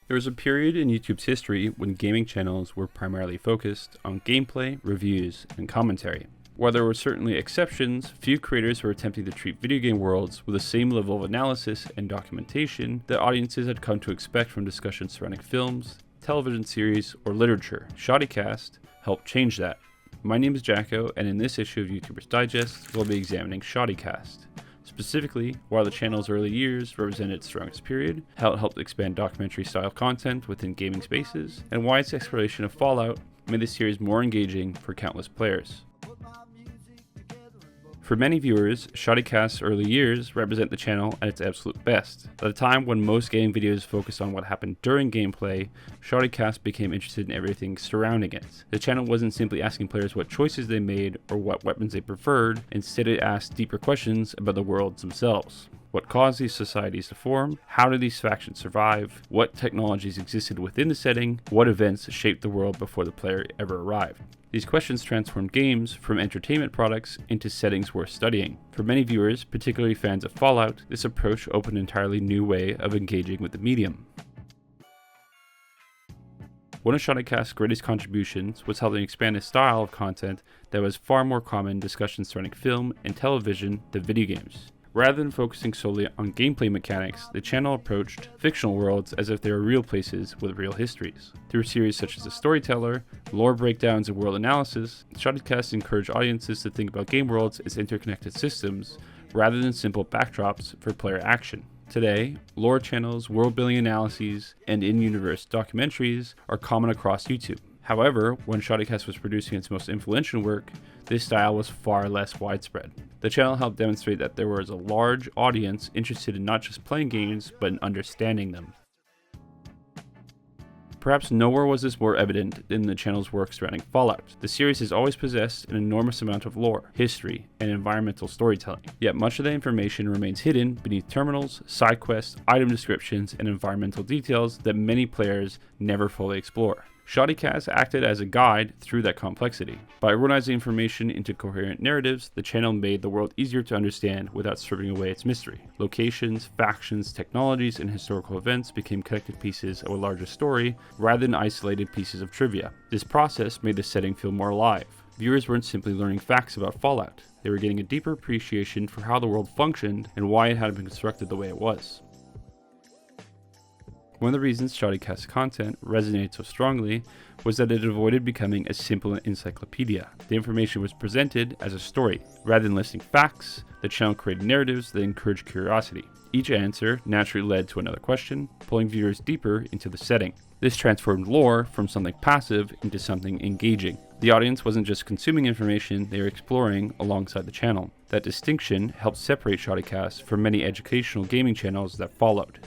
There was a period in YouTube's history when gaming channels were primarily focused on gameplay, reviews, and commentary. While there were certainly exceptions, few creators were attempting to treat video game worlds with the same level of analysis and documentation that audiences had come to expect from discussions surrounding films, television series, or literature. Shoddycast helped change that. My name is Jacko, and in this issue of YouTuber's Digest, we'll be examining Shoddycast. Specifically, why the channel's early years represented its strongest period, how it helped expand documentary-style content within gaming spaces, and why its exploration of Fallout made the series more engaging for countless players. For many viewers, Shoddycast's early years represent the channel at its absolute best. At a time when most gaming videos focused on what happened during gameplay, Shoddycast became interested in everything surrounding it. The channel wasn't simply asking players what choices they made or what weapons they preferred, instead it asked deeper questions about the worlds themselves. What caused these societies to form? How did these factions survive? What technologies existed within the setting? What events shaped the world before the player ever arrived? These questions transformed games from entertainment products into settings worth studying. For many viewers, particularly fans of Fallout, this approach opened an entirely new way of engaging with the medium. One of Shoddycast's greatest contributions was helping expand a style of content that was far more common in discussions surrounding film and television than video games. Rather than focusing solely on gameplay mechanics, the channel approached fictional worlds as if they were real places with real histories. Through series such as The Storyteller, lore breakdowns, and world analysis, Shoddycast encouraged audiences to think about game worlds as interconnected systems rather than simple backdrops for player action. Today, lore channels, world-building analyses, and in-universe documentaries are common across YouTube. However, when Shoddycast was producing its most influential work, this style was far less widespread. The channel helped demonstrate that there was a large audience interested in not just playing games, but in understanding them. Perhaps nowhere was this more evident than the channel's work surrounding Fallout. The series has always possessed an enormous amount of lore, history, and environmental storytelling, yet much of the information remains hidden beneath terminals, side quests, item descriptions, and environmental details that many players never fully explore. Shoddycast acted as a guide through that complexity. By organizing information into coherent narratives, the channel made the world easier to understand without stripping away its mystery. Locations, factions, technologies, and historical events became connected pieces of a larger story rather than isolated pieces of trivia. This process made the setting feel more alive. Viewers weren't simply learning facts about Fallout, they were getting a deeper appreciation for how the world functioned and why it had been constructed the way it was. One of the reasons Shoddycast's content resonated so strongly was that it avoided becoming a simple encyclopedia. The information was presented as a story. Rather than listing facts, the channel created narratives that encouraged curiosity. Each answer naturally led to another question, pulling viewers deeper into the setting. This transformed lore from something passive into something engaging. The audience wasn't just consuming information, they were exploring alongside the channel. That distinction helped separate Shoddycast from many educational gaming channels that followed.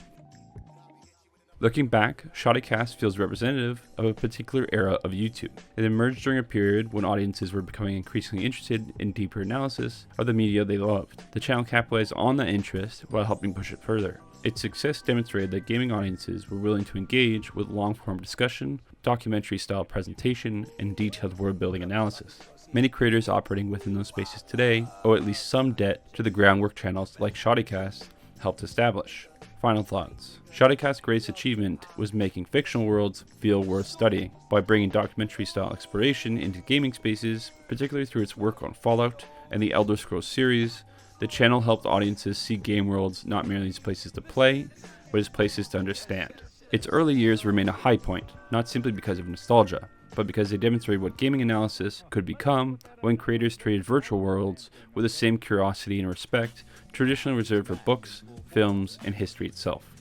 Looking back, Shoddycast feels representative of a particular era of YouTube. It emerged during a period when audiences were becoming increasingly interested in deeper analysis of the media they loved. The channel capitalized on that interest while helping push it further. Its success demonstrated that gaming audiences were willing to engage with long-form discussion, documentary-style presentation, and detailed world-building analysis. Many creators operating within those spaces today owe at least some debt to the groundwork channels like Shoddycast helped establish. Final thoughts. Shoddycast's greatest achievement was making fictional worlds feel worth studying. By bringing documentary-style exploration into gaming spaces, particularly through its work on Fallout and the Elder Scrolls series, the channel helped audiences see game worlds not merely as places to play, but as places to understand. Its early years remain a high point, not simply because of nostalgia, but because they demonstrated what gaming analysis could become when creators treated virtual worlds with the same curiosity and respect traditionally reserved for books, films, and history itself.